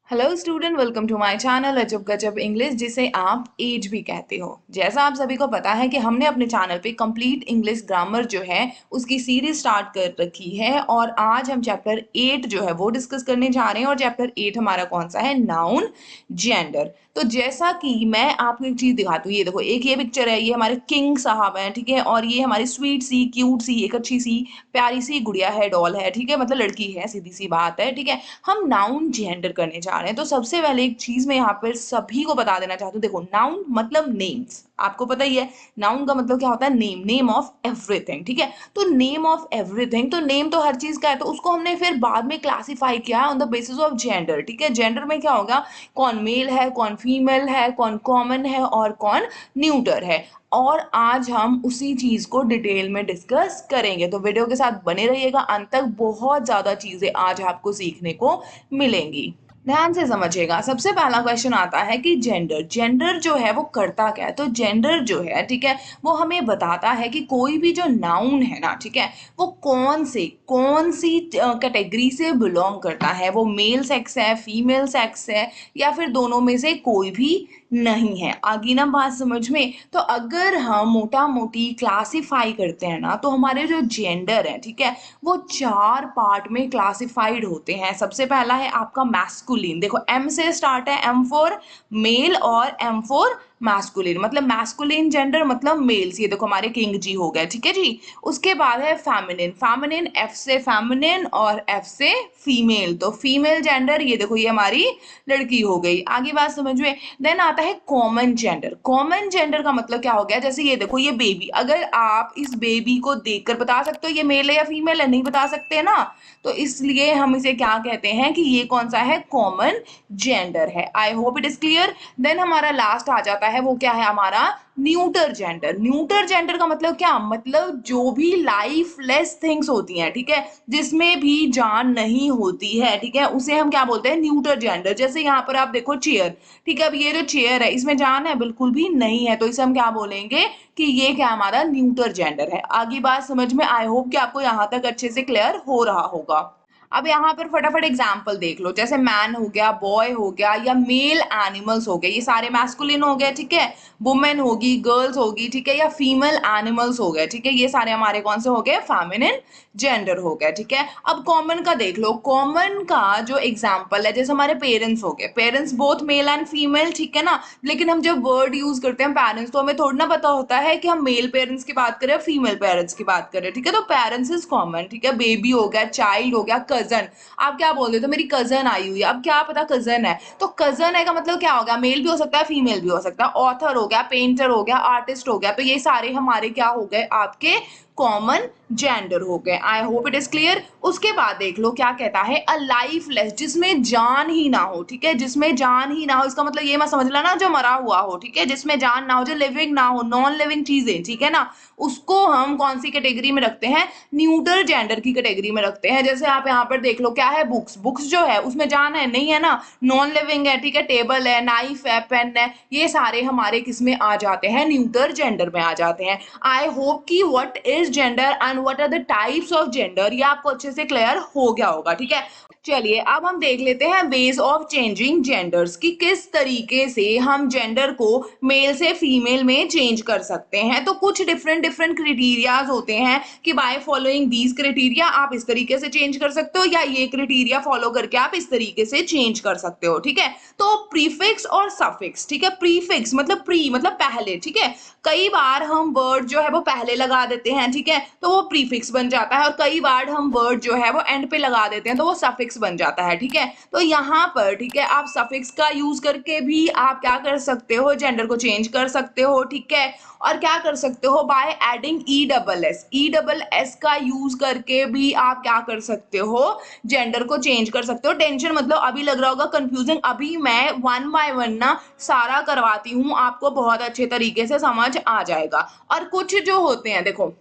Hello student, welcome to my channel Ajab Gajab English, जिसे आप as भी कहते हो। जैसा आप सभी को पता है कि हमने अपने चैनल पे कंप्लीट इंग्लिश ग्रामर जो है उसकी सीरीज स्टार्ट कर रखी है और आज हम चैप्टर 8 जो है वो डिस्कस करने जा रहे हैं। और चैप्टर 8 हमारा कौन सा है? Noun gender. तो जैसा कि मैं आपको एक चीज दिखाती हूँ, ये देखो, एक ये पिक्चर है, ये हमारे किंग साहब हैं, ठीक है, और ये हमारी स्वीट सी क्यूट सी एक अच्छी सी प्यारी सी गुड़िया है, डॉल है, ठीक है, मतलब लड़की है, सीधी सी बात है, ठीक है। हम नाउन जेंडर करने जा रहे हैं। तो सबसे पहले एक चीज मैं यहाँ पर सभी को बता देना चाहती हूँ। देखो, नाउन मतलब नेम्स, आपको पता ही है। नाउन का मतलब क्या होता है? नेम, नेम ऑफ एवरीथिंग, ठीक है। तो नेम ऑफ एवरीथिंग, तो नेम तो हर चीज का है, तो उसको हमने फिर बाद में क्लासिफाई किया on the basis of gender, ठीक है। जेंडर में क्या होगा? कौन मेल है, कौन फीमेल है, कौन कॉमन है और कौन न्यूटर है। और आज हम उसी चीज को डिटेल में डिस्कस करेंगे, तो वीडियो के साथ बने रहिएगा अंत तक। बहुत ज्यादा चीजें आज आपको सीखने को मिलेंगी। ध्यान से समझिएगा। सबसे पहला क्वेश्चन आता है कि जेंडर, जेंडर जो है वो करता क्या है? तो जेंडर जो है, ठीक है, वो हमें बताता है कि कोई भी जो नाउन है ना, ठीक है, वो कौन सी कैटेगरी से बिलोंग करता है। वो मेल सेक्स है, फीमेल सेक्स है, या फिर दोनों में से कोई भी नहीं है। आगे ना बात समझ में? तो अगर हम मोटा मोटी क्लासिफाई करते हैं ना, तो हमारे जो जेंडर है, ठीक है, वो 4 पार्ट में क्लासिफाइड होते हैं। सबसे पहला है आपका मैस्कुलिन। देखो, एम से स्टार्ट है, एम फॉर मेल और एम फॉर मैस्कुलिन, मतलब मैस्कुलिन जेंडर मतलब मेल्स। ये देखो हमारे किंग जी हो गए, ठीक है जी। उसके बाद है फेमिनिन, फेमिनिन एफ से फेमिनिन और एफ से फीमेल, तो फीमेल जेंडर, ये देखो ये हमारी लड़की हो गई। आगे बात समझ में? देन आता है कॉमन जेंडर। कॉमन जेंडर का मतलब क्या हो गया? जैसे ये देखो, ये बेबी, अगर आप इस बेबी को देखकर बता सकते हो ये मेल है या फीमेल है? नहीं बता सकते ना। तो इसलिए हम इसे क्या कहते हैं कि ये कौन सा है? कॉमन जेंडर है। I hope it is clear. Then हमारा लास्ट आ जाता है, वो क्या है हमारा? Neuter gender. न्यूटर जेंडर का मतलब क्या? मतलब जो भी लाइफलेस थिंग्स होती हैं, ठीक है, जिसमें भी जान नहीं होती है, ठीक है, उसे हम क्या बोलते हैं? Neuter gender. जैसे यहाँ पर आप देखो चेयर, ठीक है, अब ये जो चेयर है इसमें जान है? बिल्कुल भी नहीं है, तो इसे हम क्या बोलेंगे कि ये क्या हमारा न्यूटर जेंडर है। आगे बात समझ में? आई होप कि आपको यहाँ तक अच्छे से क्लियर हो रहा होगा। अब यहाँ पर फटाफट एग्जाम्पल देख लो, जैसे मैन हो गया, बॉय हो गया, या मेल एनिमल्स हो गए, ये सारे मैस्कुलिन हो गए, ठीक है। वुमेन होगी, गर्ल्स होगी, ठीक है, या फीमेल एनिमल्स हो गए, ठीक है, ये सारे हमारे कौन से हो गए? फेमिनिन जेंडर हो गया, ठीक है। अब कॉमन का देख लो। कॉमन का जो एग्जाम्पल है, जैसे हमारे पेरेंट्स हो गए, parents both male and female, ठीक है ना। लेकिन हम जब वर्ड यूज करते हैं पेरेंट्स, तो हमें थोड़ा ना पता होता है कि हम मेल पेरेंट्स की बात करें फीमेल पेरेंट्स की बात करें, ठीक है। तो पेरेंट्स इज कॉमन, ठीक है। बेबी हो गया, चाइल्ड हो गया, कजन। आप क्या बोल रहे हो? तो मेरी कजन आई हुई है, अब क्या पता कजन है, तो कजन है का मतलब क्या होगा? मेल भी हो सकता है, फीमेल भी हो सकता है। ऑथर हो गया, पेंटर हो गया, आर्टिस्ट हो गया, तो ये सारे हमारे क्या हो गए? आपके कॉमन जेंडर हो गए। आई होप इट इज क्लियर। उसके बाद देख लो क्या कहता है? अ लाइफलेस, जिसमें जान ही ना हो, ठीक है, जिसमें जान ही ना हो, इसका मतलब ये मत समझ लेना जो मरा हुआ हो, ठीक है, जिसमें जान ना हो, जो लिविंग ना हो, नॉन लिविंग चीजें, ठीक है ना, उसको हम कौन सी कैटेगरी में रखते हैं? न्यूट्रल जेंडर की कैटेगरी में रखते हैं। जैसे आप यहाँ पर देख लो, क्या है? बुक्स, बुक्स जो है उसमें जान है? नहीं है ना, नॉन लिविंग है, ठीक है। टेबल है, नाइफ है, पेन है, ये सारे हमारे किस में आ जाते हैं? न्यूट्रल जेंडर में आ जाते हैं। आई होप कि what is gender and what are the types of gender, ये आपको अच्छे से क्लियर हो गया होगा, ठीक है। चलिए अब हम देख लेते हैं वेज ऑफ चेंजिंग जेंडर्स, कि किस तरीके से हम जेंडर को मेल से फीमेल में चेंज कर सकते हैं। तो कुछ डिफरेंट डिफरेंट क्राइटेरियाज होते हैं कि बाय फॉलोइंग दीज क्राइटेरिया आप इस तरीके से चेंज कर सकते हो, या ये क्राइटेरिया फॉलो करके आप इस तरीके से चेंज कर सकते हो, ठीक है। तो प्रीफिक्स और सफिक्स, ठीक है। प्रीफिक्स मतलब प्री मतलब पहले, ठीक है। कई बार हम वर्ड जो है वो पहले लगा देते हैं, ठीक है, तो वो प्रीफिक्स बन जाता है। और कई बार हम वर्ड जो है वो एंड पे लगा देते हैं, तो वो सफिक्स बन जाता है, ठीक है। तो यहाँ पर, ठीक है, आप सफिक्स का यूज करके भी आप क्या कर सकते हो? जेंडर को चेंज कर सकते हो, ठीक है। और क्या कर सकते हो? By adding E double S, E double S का यूज करके भी आप क्या कर सकते हो? जेंडर को चेंज कर सकते हो। टेंशन मतलब अभी लग रहा होगा कंफ्यूजिंग, अभी मैं वन बाय वन ना सारा करवाती हूँ, आपको बहुत अच्छे तरीके से समझ आ जाएगा। और कुछ जो होते हैं, देखो,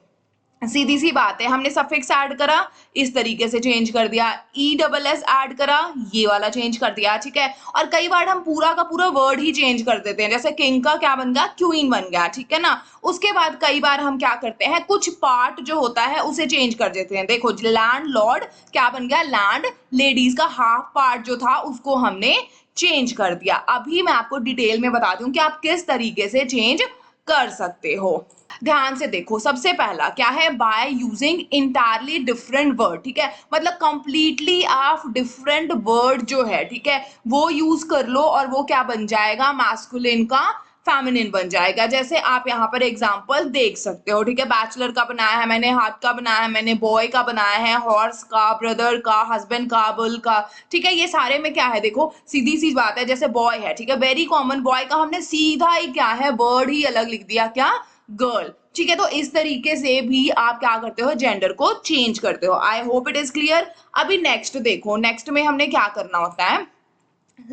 सीधी सी बात है, हमने सफिक्स ऐड करा, इस तरीके से चेंज कर दिया, ई डबल एस ऐड करा, ये वाला चेंज कर दिया, ठीक है। और कई बार हम पूरा का पूरा वर्ड ही चेंज कर देते हैं, जैसे किंग का क्या बन गया, क्वीन बन गया, ठीक है ना। उसके बाद कई बार हम क्या करते हैं, कुछ पार्ट जो होता है उसे चेंज कर देते हैं। देखो लैंड लॉर्ड क्या बन गया, लैंड लेडीज का हाफ पार्ट जो था उसको हमने चेंज कर दिया। अभी मैं आपको डिटेल में बता दूं कि आप किस तरीके से चेंज कर सकते हो। ध्यान से देखो, सबसे पहला क्या है, by using entirely different word, ठीक है। मतलब कंप्लीटली आप डिफरेंट वर्ड जो है, ठीक है, वो यूज कर लो और वो क्या बन जाएगा, मैस्कुलिन का फेमिनिन बन जाएगा। जैसे आप यहाँ पर एग्जांपल देख सकते हो, ठीक है। बैचलर का बनाया है मैंने, हाथ का बनाया है मैंने, बॉय का बनाया है, हॉर्स का, ब्रदर का, हस्बैंड का, बुल का, ठीक है। ये सारे में क्या है, देखो सीधी सी बात है, जैसे बॉय है, ठीक है, वेरी कॉमन, बॉय का हमने सीधा ही क्या है, वर्ड ही अलग लिख दिया, क्या, गर्ल, ठीक है। तो इस तरीके से भी आप क्या करते हो, जेंडर को चेंज करते हो। आई होप इट इज क्लियर। अभी नेक्स्ट देखो, नेक्स्ट में हमने क्या करना होता है,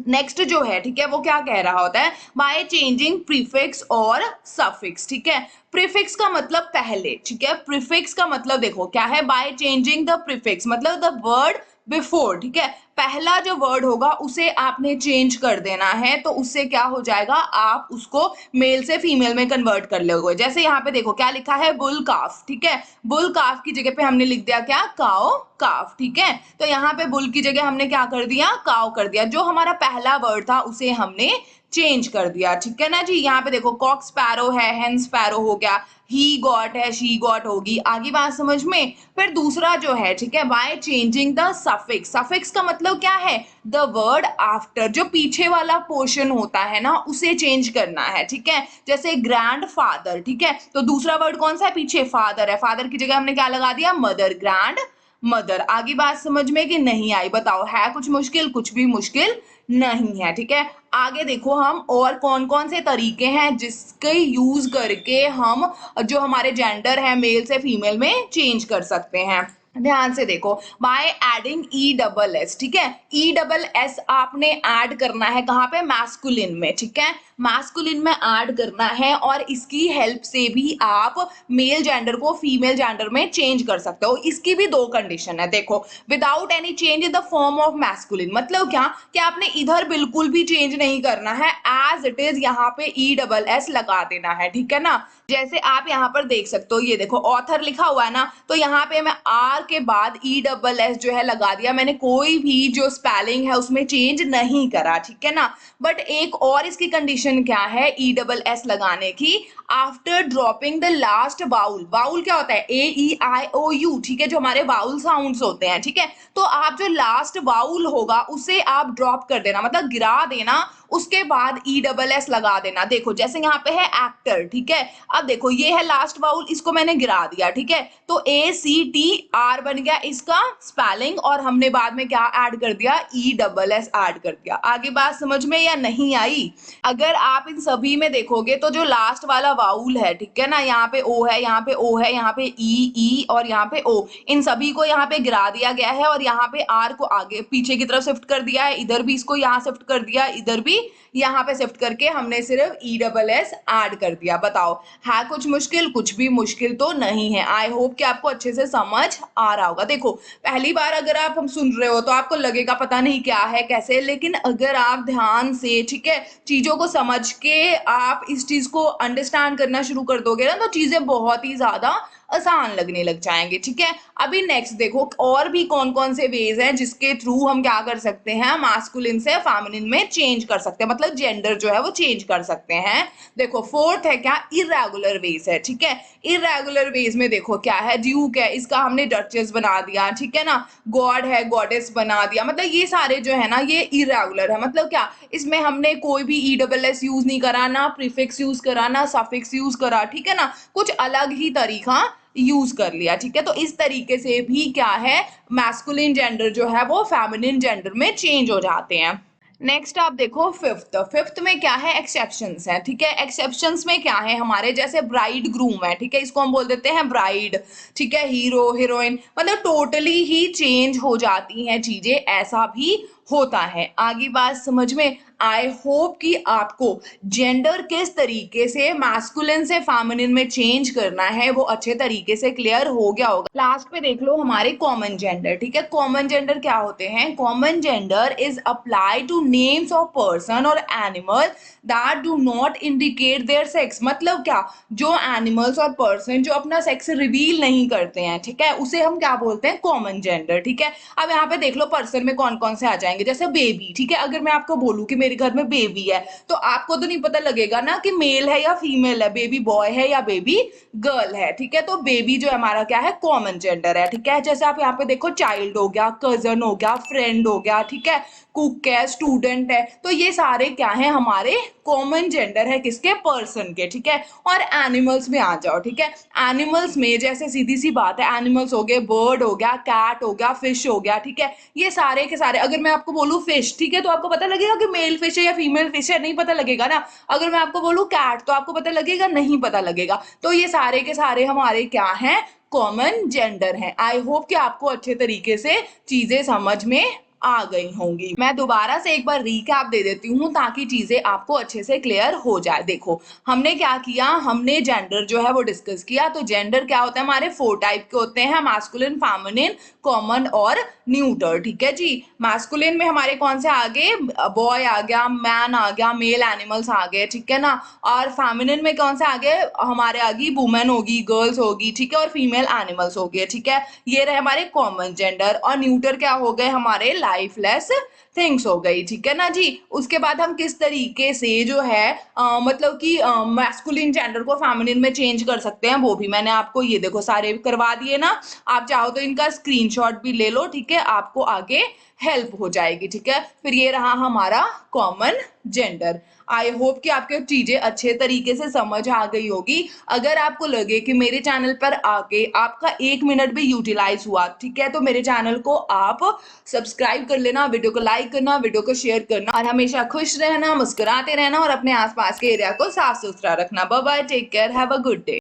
नेक्स्ट जो है, ठीक है, वो क्या कह रहा होता है, बाय चेंजिंग प्रीफिक्स और सफिक्स, ठीक है। प्रीफिक्स का मतलब पहले, ठीक है, प्रीफिक्स का मतलब देखो क्या है, बाय चेंजिंग द प्रीफिक्स मतलब द वर्ड बिफोर, ठीक है। पहला जो वर्ड होगा उसे आपने चेंज कर देना है, तो उससे क्या हो जाएगा, आप उसको मेल से फीमेल में कन्वर्ट कर लोगे। जैसे यहाँ पे देखो क्या लिखा है, बुल काफ, ठीक है। बुल काफ की जगह पे हमने लिख दिया क्या, काओ काफ, ठीक है। तो यहाँ पे बुल की जगह हमने क्या कर दिया, काओ कर दिया। जो हमारा पहला वर्ड था उसे हमने चेंज कर दिया, ठीक है ना जी। यहाँ पे देखो कॉक स्पैरो है, हेन स्पैरो हो गया, ही गॉट है, शी गॉट होगी, आगे बात समझ में। फिर दूसरा जो है, ठीक है, by changing the suffix, suffix का मतलब क्या है, द वर्ड आफ्टर, जो पीछे वाला पोर्शन होता है ना उसे चेंज करना है, ठीक है। जैसे ग्रैंड फादर, ठीक है, तो दूसरा वर्ड कौन सा है, पीछे फादर है, फादर की जगह हमने क्या लगा दिया, मदर, ग्रैंड मदर। आगे बात समझ में कि नहीं आई, बताओ, है कुछ मुश्किल, कुछ भी मुश्किल नहीं है, ठीक है। आगे देखो हम और कौन कौन से तरीके हैं जिसके यूज करके हम जो हमारे जेंडर है मेल से फीमेल में चेंज कर सकते हैं। ध्यान से देखो, by adding E double S, ठीक है, ई डबल एस आपने ऐड करना है कहाँ पे, मैस्कुलिन में, ठीक है, मैस्कुलिन में ऐड करना है। और इसकी हेल्प से भी आप मेल जेंडर को फीमेल जेंडर में चेंज कर सकते हो। इसकी भी दो कंडीशन है, देखो, without any change in the form of masculine, मतलब क्या कि आपने इधर बिल्कुल भी चेंज नहीं करना है, एज इट इज यहाँ पे ई डबल एस लगा देना है, ठीक है ना। जैसे आप यहाँ पर देख सकते हो, ये देखो ऑथर लिखा हुआ है ना, तो यहाँ पे मैं आर के बाद ई डबल एस जो है लगा दिया, मैंने कोई भी जो स्पेलिंग है उसमें चेंज नहीं करा, ठीक है ना। बट एक और इसकी कंडीशन क्या है ई डबल एस लगाने की, after dropping the last vowel, vowel क्या होता है, ए ई आई ओ यू, ठीक है, जो हमारे बाउल साउंड्स होते हैं, ठीक है। तो आप जो लास्ट बाउल होगा उसे आप ड्रॉप कर देना, मतलब गिरा देना, उसके बाद ई डबल एस लगा देना। देखो जैसे यहाँ पे है एक्टर, ठीक है, अब देखो ये है लास्ट बाउल, इसको मैंने गिरा दिया, ठीक है, तो ए सी टी आर बन गया इसका स्पेलिंग, और हमने बाद में क्या ऐड कर दिया, ई डबल एस ऐड कर दिया। आगे बात समझ में या नहीं आई। अगर आप इन सभी में देखोगे तो जो लास्ट वाला वाउल है, ठीक है ना, यहाँ पे ओ है, यहाँ पे ओ है, यहाँ पे ई और यहाँ पे ओ, इन सभी को यहाँ पे गिरा दिया गया है, और यहाँ पे आर को आगे पीछे की तरफ शिफ्ट कर दिया है, इधर भी इसको यहाँ शिफ्ट कर दिया, इधर भी यहाँ पे शिफ्ट करके हमने सिर्फ ई डबल एस ऐड कर दिया। बताओ, है कुछ मुश्किल, कुछ भी मुश्किल तो नहीं है। आई होप कि आपको अच्छे से समझ आ रहा होगा। देखो पहली बार अगर आप हम सुन रहे हो तो आपको लगेगा पता नहीं क्या है कैसे, लेकिन अगर आप ध्यान से, ठीक है, चीजों को समझ के आप इस चीज को अंडरस्टैंड करना शुरू कर दोगे ना, तो चीजें बहुत ही ज्यादा आसान लगने लग जाएंगे, ठीक है। अभी नेक्स्ट देखो और भी कौन कौन से वेज हैं जिसके थ्रू हम क्या कर सकते हैं, मास्कुलिन से फेमिनिन में चेंज कर सकते हैं, मतलब जेंडर जो है वो चेंज कर सकते हैं। देखो फोर्थ है क्या, इरेगुलर वेज है, ठीक है। इरेगुलर वेज में देखो क्या है, ड्यूक है, इसका हमने डचेस बना दिया, ठीक है ना, गॉड है, गॉडेस बना दिया, मतलब ये सारे जो है ना ये इरेगुलर है। मतलब क्या, इसमें हमने कोई भी ई डबल एस यूज नहीं करा, ना प्रीफिक्स यूज करा, ना सफिक्स यूज करा, ठीक है ना, कुछ अलग ही तरीका यूज कर लिया, ठीक है। तो इस तरीके से भी क्या है, मैस्कुलिन जेंडर जो है वो फेमिनिन जेंडर में चेंज हो जाते हैं। नेक्स्ट आप देखो फिफ्थ, फिफ्थ में क्या है, एक्सेप्शंस है, ठीक है। एक्सेप्शंस में क्या है, हमारे जैसे ब्राइड ग्रूम है, ठीक है, इसको हम बोल देते हैं ब्राइड, ठीक है, हीरो हीरोइन, मतलब टोटली ही चेंज हो जाती हैं चीजें, ऐसा भी होता है। आगे बात समझ में? आई होप कि आपको जेंडर किस तरीके से मैस्कुलिन से फेमिनिन में चेंज करना है वो अच्छे तरीके से क्लियर हो गया होगा। लास्ट पे देख लो हमारे कॉमन जेंडर, ठीक है। कॉमन जेंडर क्या होते हैं? Common gender is apply to names of person और animal that do not indicate their sex. मतलब क्या? जो एनिमल्स और पर्सन जो अपना सेक्स रिवील नहीं करते हैं, ठीक है, उसे हम क्या बोलते हैं? कॉमन जेंडर, ठीक है। अब यहाँ पे देख लो पर्सन में कौन कौन से आ जाएंगे, जैसे बेबी, ठीक है। अगर मैं आपको बोलूं कि मेरे घर में बेबी है तो आपको तो नहीं पता लगेगा ना कि मेल है या फीमेल है, बेबी बॉय है या बेबी गर्ल है, ठीक है। तो बेबी जो हमारा क्या है? कॉमन जेंडर है, ठीक है। जैसे आप यहाँ पे देखो चाइल्ड हो गया, कजन हो गया, फ्रेंड हो गया, ठीक है, कुक है, स्टूडेंट है, तो ये सारे क्या है? हमारे कॉमन जेंडर है किसके? पर्सन के, ठीक है। और एनिमल्स में आ जाओ, ठीक है। एनिमल्स में जैसे सीधी सी बात है, एनिमल्स हो गए, बर्ड हो गया, कैट हो गया, फिश हो गया, ठीक है। ये सारे के सारे, अगर मैं आपको बोलूं फिश, ठीक है, तो आपको पता लगेगा कि मेल फिश है या फीमेल फिश है? नहीं पता लगेगा ना। अगर मैं आपको बोलूं कैट तो आपको पता लगेगा? नहीं पता लगेगा। तो ये सारे के सारे हमारे क्या हैं? कॉमन जेंडर हैं। आई होप कि आपको अच्छे तरीके से चीजें समझ में आ गई होंगी। मैं दोबारा से एक बार रिकैप दे देती हूँ ताकि चीजें आपको अच्छे से क्लियर हो जाए। देखो हमने क्या किया, हमने जेंडर जो है वो डिस्कस किया। तो जेंडर क्या होता है? हमारे 4 टाइप के होते हैं, मैस्कुलिन, फेमिनिन, कॉमन और न्यूटर, ठीक है जी। मैस्कुलिन में हमारे कौन से आ गए? बॉय आ गया, मैन आ गया, मेल एनिमल्स आ गए, ठीक है ना। और फेमिनिन में कौन से आ गए? हमारे आ गई वुमेन होगी, गर्ल्स होगी, ठीक है, और फीमेल एनिमल्स हो गए, ठीक है। ये रहे हमारे कॉमन जेंडर। और न्यूटर क्या हो गए? हमारे लाइफलेस थिंग्स हो गई, ठीक है ना जी। उसके बाद हम किस तरीके से जो है मतलब कि मैस्कुलिन जेंडर को फेमिनिन में चेंज कर सकते हैं वो भी मैंने आपको ये देखो सारे करवा दिए ना। आप चाहो तो इनका स्क्रीनशॉट भी ले लो, ठीक है, आपको आगे हेल्प हो जाएगी, ठीक है। फिर ये रहा हमारा कॉमन जेंडर। आई होप कि आपके चीजें अच्छे तरीके से समझ आ गई होगी। अगर आपको लगे कि मेरे चैनल पर आके आपका 1 मिनट भी यूटिलाइज हुआ, ठीक है, तो मेरे चैनल को आप सब्सक्राइब कर लेना, वीडियो को लाइक करना, वीडियो को शेयर करना और हमेशा खुश रहना, मुस्कुराते रहना और अपने आसपास के एरिया को साफ सुथरा रखना। Bye bye, take care, have a good day.